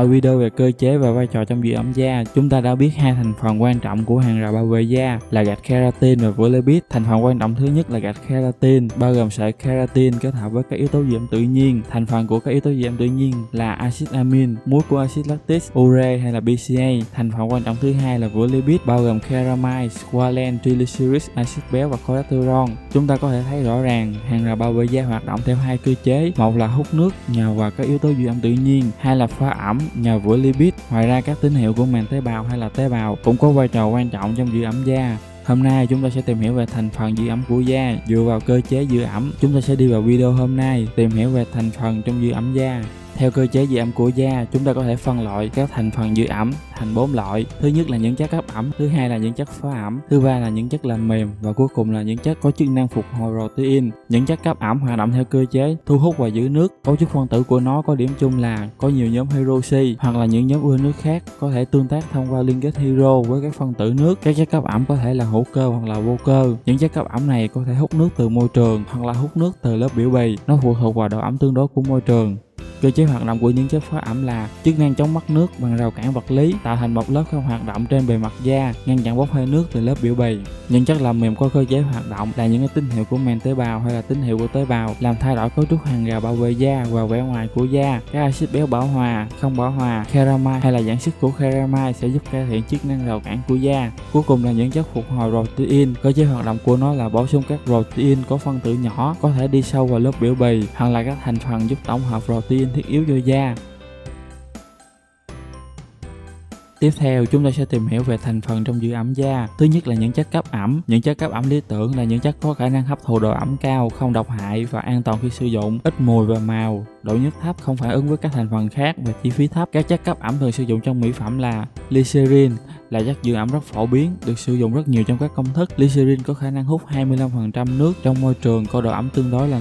Ở video về cơ chế và vai trò trong giữ ẩm da, chúng ta đã biết hai thành phần quan trọng của hàng rào bảo vệ da là gạch keratin và vữa lipid. Thành phần quan trọng thứ nhất là gạch keratin, bao gồm sợi keratin kết hợp với các yếu tố giữ ẩm tự nhiên. Thành phần của các yếu tố giữ ẩm tự nhiên là axit amin, muối của axit lactic, ure hay là BCA. Thành phần quan trọng thứ hai là vữa lipid, bao gồm ceramide, squalene, triglycerides, axit béo và cholesterol. Chúng ta có thể thấy rõ ràng hàng rào bảo vệ da hoạt động theo hai cơ chế, một là hút nước nhờ vào các yếu tố giữ ẩm tự nhiên, hai là phá ẩm nhờ vữa lipid. Ngoài ra các tín hiệu của màng tế bào hay là tế bào cũng có vai trò quan trọng trong giữ ẩm da. Hôm nay chúng ta sẽ tìm hiểu về thành phần giữ ẩm của da dựa vào cơ chế giữ ẩm. Chúng ta sẽ đi vào video hôm nay tìm hiểu về thành phần trong giữ ẩm da. Theo cơ chế giữ ẩm của da, chúng ta có thể phân loại các thành phần giữ ẩm thành 4 loại. Thứ nhất là những chất cấp ẩm, thứ hai là những chất phá ẩm, thứ ba là những chất làm mềm và cuối cùng là những chất có chức năng phục hồi protein. Những chất cấp ẩm hoạt động theo cơ chế thu hút và giữ nước. Cấu trúc phân tử của nó có điểm chung là có nhiều nhóm hydroxy hoặc là những nhóm ưa nước khác có thể tương tác thông qua liên kết hydro với các phân tử nước. Các chất cấp ẩm có thể là hữu cơ hoặc là vô cơ. Những chất cấp ẩm này có thể hút nước từ môi trường hoặc là hút nước từ lớp biểu bì. Nó phụ thuộc vào độ ẩm tương đối của môi trường. Cơ chế hoạt động của những chất phá ẩm là chức năng chống mất nước bằng rào cản vật lý, tạo thành một lớp không hoạt động trên bề mặt da, ngăn chặn bốc hơi nước từ lớp biểu bì. Những chất làm mềm có cơ chế hoạt động là những cái tín hiệu của màng tế bào hay là tín hiệu của tế bào, làm thay đổi cấu trúc hàng rào bảo vệ da và vẻ ngoài của da. Các axit béo bảo hòa, không bảo hòa, ceramide hay là giãn sức của ceramide sẽ giúp cải thiện chức năng rào cản của da. Cuối cùng là những chất phục hồi protein. Cơ chế hoạt động của nó là bổ sung các protein có phân tử nhỏ có thể đi sâu vào lớp biểu bì, hoặc là các thành phần giúp tổng hợp protein thiết yếu cho da. Tiếp theo, chúng ta sẽ tìm hiểu về thành phần trong giữ ẩm da. Thứ nhất là những chất cấp ẩm. Những chất cấp ẩm lý tưởng là những chất có khả năng hấp thụ độ ẩm cao, không độc hại và an toàn khi sử dụng, ít mùi và màu, độ nhức thấp, không phản ứng với các thành phần khác và chi phí thấp. Các chất cấp ẩm thường sử dụng trong mỹ phẩm là glycerin, là chất giữ ẩm rất phổ biến, được sử dụng rất nhiều trong các công thức. Glycerin có khả năng hút 25% nước trong môi trường, có độ ẩm tương đối là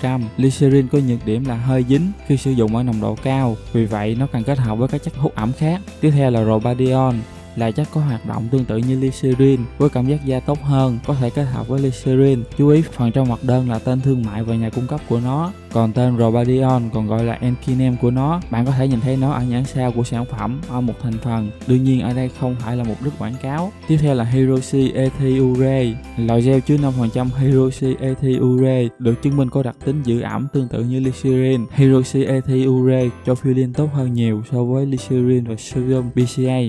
50%. Glycerin có nhược điểm là hơi dính khi sử dụng ở nồng độ cao, vì vậy nó cần kết hợp với các chất hút ẩm khác. Tiếp theo là Robadion, là chất có hoạt động tương tự như glycerin với cảm giác da tốt hơn, có thể kết hợp với glycerin. Chú ý phần trong mặt đơn là tên thương mại và nhà cung cấp của nó. Còn tên Robadion còn gọi là Enkinem của nó. Bạn có thể nhìn thấy nó ở nhãn sau của sản phẩm ở một thành phần. Đương nhiên ở đây không phải là mục đích quảng cáo. Tiếp theo là Hydroxy Ethyl-ure, loại gel chứa 5% Hydroxy Ethyl-ure được chứng minh có đặc tính giữ ẩm tương tự như glycerin. Hydroxy Ethyl-ure cho feeling tốt hơn nhiều so với glycerin và sodium BCA.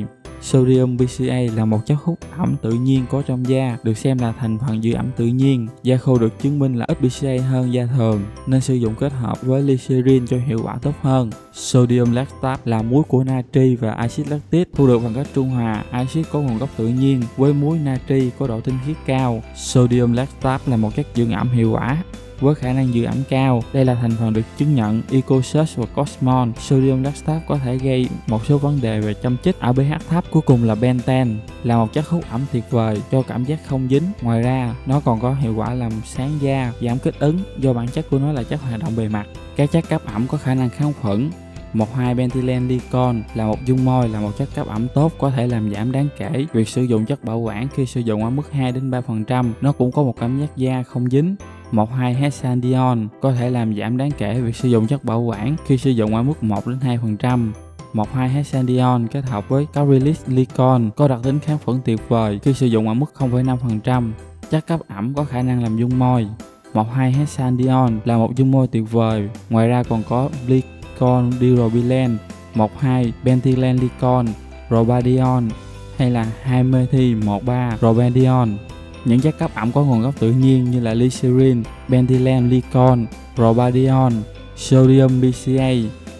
Sodium BCA là một chất hút ẩm tự nhiên có trong da, được xem là thành phần giữ ẩm tự nhiên. Da khô được chứng minh là ít BCA hơn da thường, nên sử dụng kết hợp với glycerin cho hiệu quả tốt hơn. Sodium lactate là muối của natri và axit lactic, thu được bằng cách trung hòa axit có nguồn gốc tự nhiên với muối natri có độ tinh khiết cao. Sodium lactate là một chất dưỡng ẩm hiệu quả với khả năng giữ ẩm cao. Đây là thành phần được chứng nhận EcoSearch và Cosmon. Sodium lactate có thể gây một số vấn đề về châm chích ở pH thấp. Cuối cùng là pentane, là một chất hút ẩm tuyệt vời cho cảm giác không dính. Ngoài ra, nó còn có hiệu quả làm sáng da, giảm kích ứng do bản chất của nó là chất hoạt động bề mặt. Các chất cấp ẩm có khả năng kháng khuẩn. 1,2-benzylene glycol là một dung môi, là một chất cấp ẩm tốt, có thể làm giảm đáng kể việc sử dụng chất bảo quản khi sử dụng ở mức 2-3%. Nó cũng có một cảm giác da không dính. 1,2-hexandiol có thể làm giảm đáng kể việc sử dụng chất bảo quản khi sử dụng ở mức 1-2%. 1,2-hexandiol kết hợp với Carylyl glycol có đặc tính kháng khuẩn tuyệt vời khi sử dụng ở mức 0,5%. Chất cấp ẩm có khả năng làm dung môi. 1,2-hexandiol là một dung môi tuyệt vời. Ngoài ra còn có glycol dirobilene, 1,2-benzylene glycol, Robadion hay là 2-methyl-1,3-robadiol. Những chất cấp ẩm có nguồn gốc tự nhiên như là glycerin, benzylene glycol, Robadion, sodium BCA,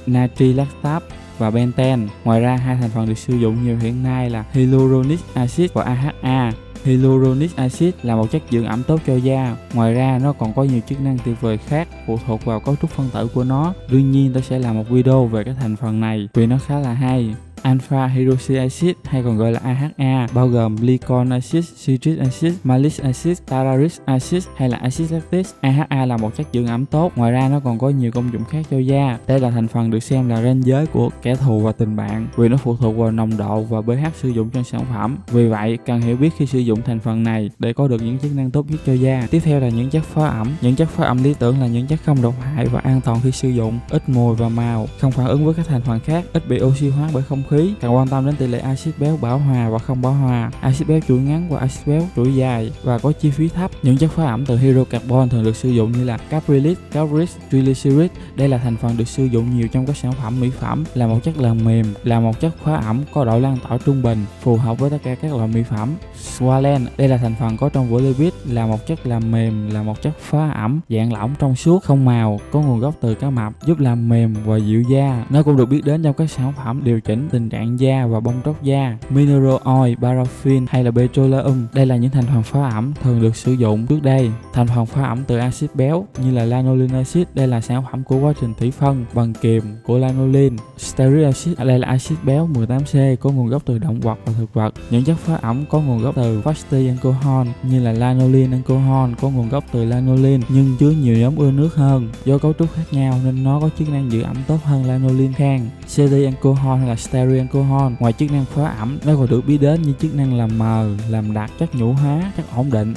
natri lactate và pentane. Ngoài ra, hai thành phần được sử dụng nhiều hiện nay là hyaluronic acid và AHA. Hyaluronic acid là một chất dưỡng ẩm tốt cho da. Ngoài ra, nó còn có nhiều chức năng tuyệt vời khác phụ thuộc vào cấu trúc phân tử của nó. Đương nhiên, tôi sẽ làm một video về các thành phần này vì nó khá là hay. alpha hydroxy acid hay còn gọi là AHA, bao gồm glycol acid, citric acid, malic acid, tartaric acid hay là acid lactic. AHA là một chất dưỡng ẩm tốt, ngoài ra nó còn có nhiều công dụng khác cho da. Đây là thành phần được xem là ranh giới của kẻ thù và tình bạn, vì nó phụ thuộc vào nồng độ và pH sử dụng trong sản phẩm. Vì vậy, cần hiểu biết khi sử dụng thành phần này để có được những chức năng tốt nhất cho da. Tiếp theo là những chất phá ẩm. Những chất phá ẩm lý tưởng là những chất không độc hại và an toàn khi sử dụng, ít mùi và màu, không phản ứng với các thành phần khác, ít bị oxy hóa bởi không khí. Cần quan tâm đến tỷ lệ axit béo bão hòa và không bão hòa, axit béo chuỗi ngắn và axit béo chuỗi dài và có chi phí thấp. Những chất phá ẩm từ hydrocarbon thường được sử dụng như là caprylic, caprylic, triglycerid. Đây là thành phần được sử dụng nhiều trong các sản phẩm mỹ phẩm, là một chất làm mềm, là một chất phá ẩm có độ lan tỏa trung bình, phù hợp với tất cả các loại mỹ phẩm. Squalene, đây là thành phần có trong vỏ lipid, là một chất làm mềm, là một chất phá ẩm dạng lỏng trong suốt, không màu, có nguồn gốc từ cá mập, giúp làm mềm và dịu da. Nó cũng được biết đến trong các sản phẩm điều chỉnh tình trạng da và bong tróc da. Mineral oil, paraffin hay là petroleum, đây là những thành phần phá ẩm thường được sử dụng trước đây. Thành phần phá ẩm từ axit béo như là lanolin acid, đây là sản phẩm của quá trình thủy phân bằng kiềm của lanolin. Stearic acid, đây là axit béo 18C có nguồn gốc từ động vật và thực vật. Những chất phá ẩm có nguồn gốc từ fatty alcohol như là lanolin alcohol có nguồn gốc từ lanolin nhưng chứa nhiều nhóm ưa nước hơn. Do cấu trúc khác nhau nên nó có chức năng giữ ẩm tốt hơn lanolin khang. Cetyl alcohol hay là stearic alcohol, ngoài chức năng phá ẩm, nó còn được biết đến như chức năng làm mờ, làm đặc, chất nhũ hóa, chất ổn định.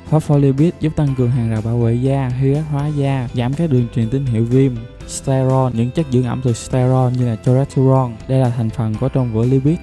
Phospholipid giúp tăng cường hàng rào bảo vệ da, hydrat hóa da, giảm các đường truyền tín hiệu viêm. Sterol, những chất dưỡng ẩm từ sterol như là cholesterol, đây là thành phần có trong vỏ lipid.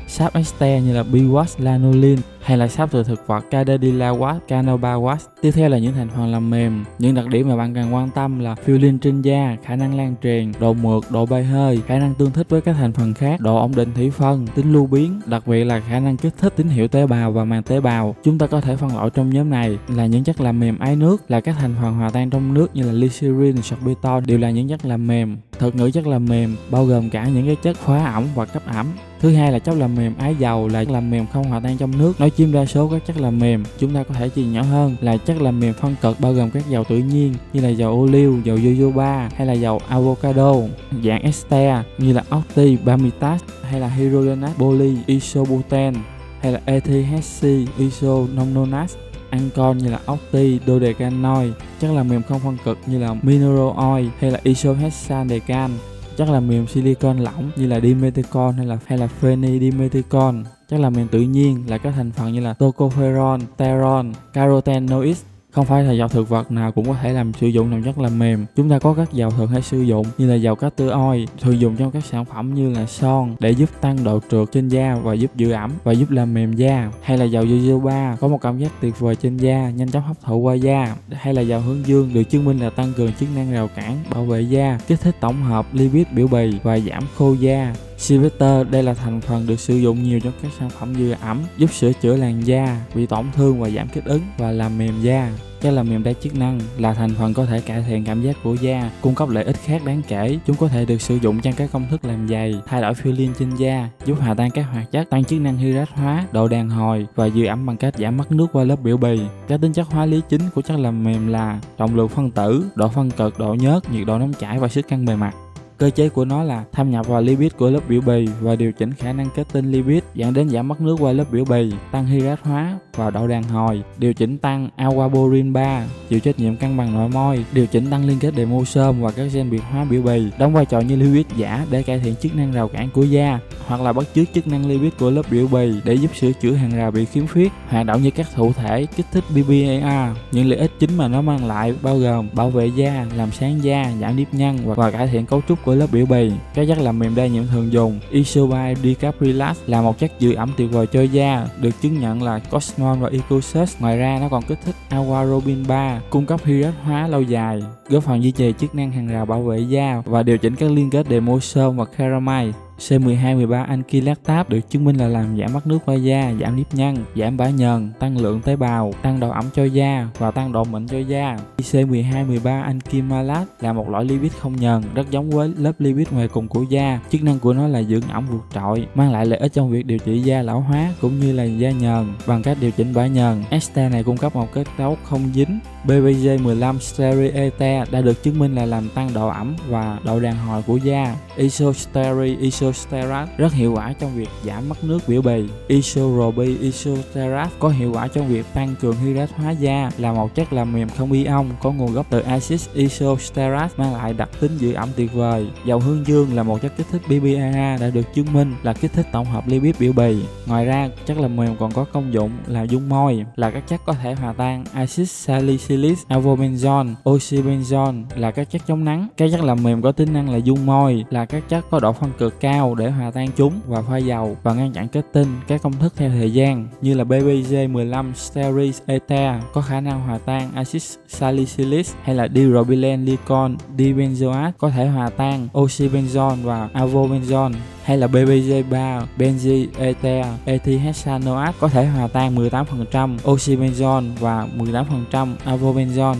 Sáp ester như là beeswax, lanolin hay là sáp từ thực vật Cadendilla wax, Canoba wax. Tiếp theo là những thành phần làm mềm. Những đặc điểm mà bạn cần quan tâm là feeling trên da, khả năng lan truyền, độ mượt, độ bay hơi, khả năng tương thích với các thành phần khác, độ ổn định thủy phân, tính lưu biến, đặc biệt là khả năng kích thích tín hiệu tế bào và màng tế bào. Chúng ta có thể phân loại trong nhóm này là những chất làm mềm ái nước, là các thành phần hòa tan trong nước như là glycerin, sorbitol đều là những chất làm mềm. Thuật ngữ chất làm mềm bao gồm cả những cái chất phá ẩm và cấp ẩm. Thứ hai là chất làm mềm ái dầu, là chất làm mềm không hòa tan trong nước. Nói chiếm đa số các chất làm mềm, chúng ta có thể chia nhỏ hơn là chất làm mềm phân cực, bao gồm các dầu tự nhiên như là dầu ô liu, dầu jojoba hay là dầu avocado. Dạng ester như là octi, palmitate hay là hydrogenase poly, isobutane hay là ethylhexy, isonomnonas. Ancol như là octi, dodecanoid. Chất làm mềm không phân cực như là mineral oil hay là isohexadecan. Chất làm mềm silicon lỏng như là dimethicone hay là phenidimethicone. Chất làm mềm tự nhiên là các thành phần như là tocopherol, terol, carotenoids. Không phải là dầu thực vật nào cũng có thể sử dụng làm chất làm mềm. Chúng ta có các dầu thường hay sử dụng như là dầu castor oil, thường dùng trong các sản phẩm như là son để giúp tăng độ trượt trên da và giúp giữ ẩm và giúp làm mềm da, hay là dầu jojoba có một cảm giác tuyệt vời trên da, nhanh chóng hấp thụ qua da, hay là dầu hướng dương được chứng minh là tăng cường chức năng rào cản, bảo vệ da, kích thích tổng hợp lipid biểu bì và giảm khô da. Civeter, đây là thành phần được sử dụng nhiều trong các sản phẩm giữ ẩm, giúp sửa chữa làn da bị tổn thương và giảm kích ứng và làm mềm da. Chất làm mềm đa chức năng là thành phần có thể cải thiện cảm giác của da, cung cấp lợi ích khác đáng kể. Chúng có thể được sử dụng trong các công thức làm dày, thay đổi feeling trên da, giúp hòa tan các hoạt chất, tăng chức năng hydrat hóa, độ đàn hồi và giữ ẩm bằng cách giảm mất nước qua lớp biểu bì. Các tính chất hóa lý chính của chất làm mềm là trọng lượng phân tử, độ phân cực, độ nhớt, nhiệt độ nóng chảy và sức căng bề mặt. Cơ chế của nó là thâm nhập vào lipid của lớp biểu bì và điều chỉnh khả năng kết tinh lipid, dẫn đến giảm mất nước qua lớp biểu bì, tăng hydrat hóa và độ đàn hồi, điều chỉnh tăng aquaporin 3, chịu trách nhiệm cân bằng nội môi, điều chỉnh tăng liên kết demosome và các gen biệt hóa biểu bì, đóng vai trò như lipid giả để cải thiện chức năng rào cản của da, hoặc là bắt chước chức năng lipid của lớp biểu bì để giúp sửa chữa hàng rào bị khiếm khuyết, hoạt động như các thụ thể, kích thích PPAR. Những lợi ích chính mà nó mang lại bao gồm bảo vệ da, làm sáng da, giảm nếp nhăn và cải thiện cấu trúc của lớp biểu bì. Các chất làm mềm đa nhiệm thường dùng. Isobide dicarboxylase là một chất giữ ẩm tuyệt vời cho da, được chứng nhận là Cosmol và Ecosus. Ngoài ra nó còn kích thích aquaporin 3, cung cấp hydrat hóa lâu dài, góp phần duy trì chức năng hàng rào bảo vệ da và điều chỉnh các liên kết demosome và keramide. C12-13 ankylactate được chứng minh là làm giảm mất nước qua da, giảm nếp nhăn, giảm bã nhờn, tăng lượng tế bào, tăng độ ẩm cho da và tăng độ mịn cho da. C12-13 ankymalate là một loại lipid không nhờn, rất giống với lớp lipid ngoài cùng của da. Chức năng của nó là dưỡng ẩm vượt trội, mang lại lợi ích trong việc điều trị da lão hóa cũng như là da nhờn bằng cách điều chỉnh bã nhờn. Ester này cung cấp một kết cấu không dính. PPG15 steariether đã được chứng minh là làm tăng độ ẩm và độ đàn hồi của da. Isosteri, isostearate rất hiệu quả trong việc giảm mất nước biểu bì. Isopropi isostearate có hiệu quả trong việc tăng cường hydrat hóa da, là một chất làm mềm không ion có nguồn gốc từ axit isostearate, mang lại đặc tính giữ ẩm tuyệt vời. Dầu hướng dương là một chất kích thích PPAH đã được chứng minh là kích thích tổng hợp lipid biểu bì. Ngoài ra, chất làm mềm còn có công dụng là dung môi, là các chất có thể hòa tan axit salicylic, avobenzone, oxybenzone là các chất chống nắng. Các chất làm mềm có tính năng là dung môi, là các chất có độ phân cực cao để hòa tan chúng và pha dầu và ngăn chặn kết tinh. Các công thức theo thời gian như là BBG15 stearin ether có khả năng hòa tan axit salicylic, hay là dipropylen glycol dibenzoate có thể hòa tan oxybenzone và avobenzone, hay là BBG3 benzyl ether ethihexanoate có thể hòa tan 18% oxybenzone và 18% avobenzone.